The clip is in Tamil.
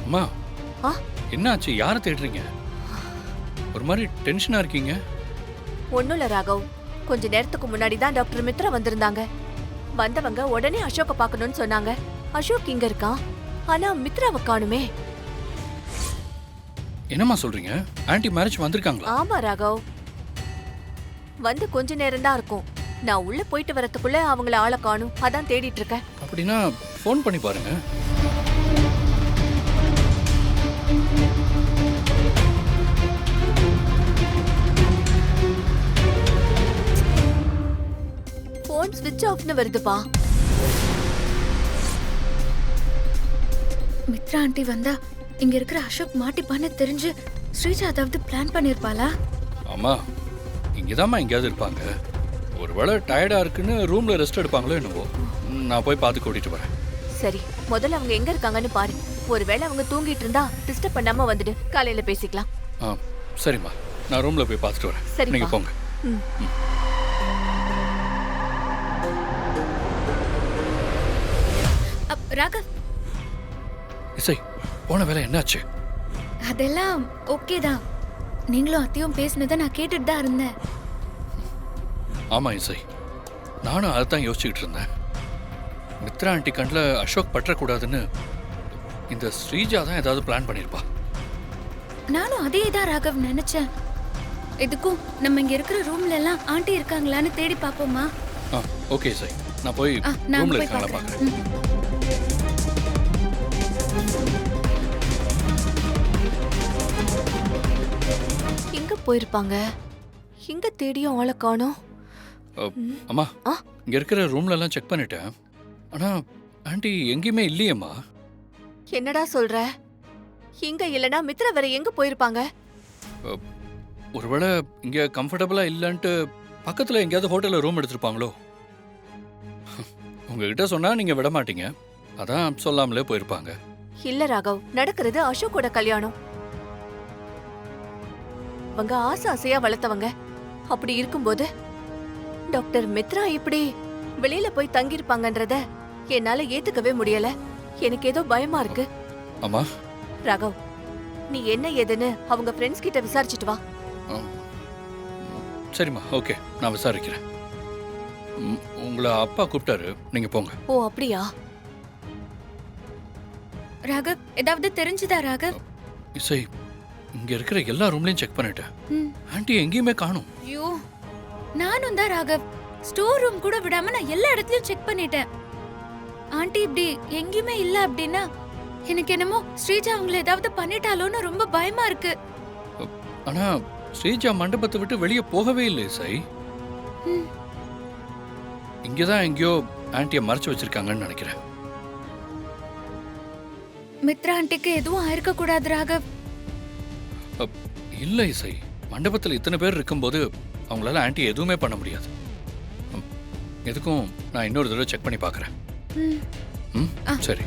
அம்மா ஆ என்னாச்சு? யாரை தேடுறீங்க? ஒரு மாதிரி டென்ஷனா இருக்கீங்க. ஒண்ணும் இல்ல ராகவ். கொஞ்ச நேரத்துக்கு முன்னாடி தான் டாக்டர் மித்ரா வந்திருந்தாங்க. வந்தவங்க உடனே அசோக்க பார்க்கணும்னு சொன்னாங்க. அசோக் இங்க இருக்கான், ஆனா மித்ராவை காணுமே. என்னம்மா சொல்றீங்க? ஆன்ட்டி மேரேஜ் வந்திருக்காங்களா? ஆமா ராகவ், வந்து கொஞ்ச நேரம் தான் இருக்கும். நான் உள்ள போயிட்டு வரதுக்குள்ள அவங்கள ஆளை காணும், அதான் தேடிட்டு இருக்கேன். அப்படின்னா ஃபோன் பண்ணி பாருங்க. போன் ஸ்விட்ச் ஆஃப்னு வருதுப்பா. மித்ரா ஆண்டி வந்தா இங்க இருக்கிற அசோக் மாட்டிப்பான்னு தெரிஞ்சு ஸ்ரீஜா அதாவது பிளான் பண்ணிருப்பாளா? ஆமா, இங்கதாம்மா எங்கேயாவது இருப்பாங்க. ஒருவேளை டயர்டா இருக்குன்னு ரூம்ல ரெஸ்ட் எடுப்பாங்களோ என்னவோ. நான் போய் பார்த்து கூட்டிட்டு வரேன். சரி, முதல்ல அவங்க எங்க இருக்காங்கன்னு பாரு. ஒருவேளை அவங்க தூங்கிட்டு இருந்தா டிஸ்டர்ப் பண்ணாம வந்துடு, காலையில பேசிக்கலாம். ஆ சரிம்மா, நான் ரூம்ல போய் பார்த்துட்டு வரேன். சரிப்பா. நீங்க போங்க. ம். ராகவ், இசை, போன வேலை என்னாச்சு? அதெல்லாம் ஓகே தான். நீங்களும் அத்தையும் பேசினதை நான் கேட்டுட்டு தான் இருந்தேன். ஆமா இசை, நானும் அதைத்தான் யோசிச்சுக்கிட்டு இருந்தேன். மித்ரா ஆண்டி கண்ணில் அசோக் பற்றக்கூடாதுன்னு இந்த ஸ்ரீஜா தான் ஏதாவது பிளான் பண்ணியிருப்பா. நானும் அதே தான் ராகவ் நினைச்சேன். எதுக்கும் நம்ம இங்க இருக்கிற ரூம்ல எல்லாம் ஆண்டி இருக்காங்களான்னு தேடி பாப்போமா? ஆ ஓகே இசை, நான் போய் நான் ரூம்ல போய் இருக்காங்களா பார்க்கறேன். பார்க்குறேன். எங்க போயிருப்பாங்க? எங்க தேடியும் ஆளை காணோம். அம்மா, ஆ? இங்க இருக்கிற ரூம்ல எல்லாம் செக் பண்ணிட்டேன். ஆனா ஆண்டி எங்கேயுமே இல்லையேம்மா. என்னடா சொல்ற? இங்க இல்லனா மித்ரா வேற எங்க போயிருப்பாங்க? ஒருவேளை இங்க கம்ஃபர்டபுளா இல்லைன்ட்டு பக்கத்துல எங்கேயாவது ஹோட்டல்ல ரூம் எடுத்திருப்பாங்களோ? உங்ககிட்ட சொன்னா நீங்க விட மாட்டீங்க, அதான் சொல்லாமலே போயிருப்பாங்க. இல்ல ராகவ், நடக்கிறது அசோக்கோட கல்யாணம். அவங்க ஆசை ஆசையா வளர்த்தவங்க. அப்படி இருக்கும்போது டாக்டர் மித்ரா இப்படி வெளியில போய் தங்கியிருப்பாங்கன்றத என்னால ஏத்துக்கவே முடியல. எனக்கு ஏதோ பயமா இருக்கு. அம்மா, ராகவ், நீ என்ன ஏதுன்னு அவங்க ஃப்ரெண்ட்ஸ் கிட்ட விசாரிச்சுட்டு வா. சரிம்மா, ஓகே, நான் விசாரிக்கிறேன். உங்களை அப்பா கூப்பிட்டாரு, நீங்க போங்க. ஓ அப்படியா? ராகவ், ஏதாவது தெரிஞ்சுதா ராகவ்? இசை, இங்க இருக்கிற எல்லா ரூம்லயும் செக் பண்ணிட்டேன். ம். ஆண்டி எங்கேயுமே காணும். ஐயோ, நானும் தான் ராகவ். ஸ்டோர் ரூம் கூட விடாம நான் எல்லா இடத்துலயும் செக் பண்ணிட்டேன். ஆண்டி இப்படி எங்கேயுமே இல்ல அப்படின்னா எனக்கு என்னமோ ஸ்ரீஜா அவங்கள ஏதாவது பண்ணிட்டாலோன்னு ரொம்ப பயமா இருக்கு. ஆனா ஸ்ரீஜா மண்டபத்தை விட்டு வெளியே போகவே இல்லை இசை. ம். இங்கதான் எங்கேயோ ஆண்டியை மறைச்சு வச்சிருக்காங்கன்னு நினைக்கிறேன். மித்ரா ஆண்டிக்கு எதுவும் ஆயிருக்க கூடாது ராகவ். இல்ல இசை, மண்டபத்தில் இத்தனை பேர் இருக்கும்போது அவங்களால ஆண்டி எதுவுமே பண்ண முடியாது. எதுக்கும் நான் இன்னொரு தடவை செக் பண்ணி பார்க்கறேன். ம். ம், சரி.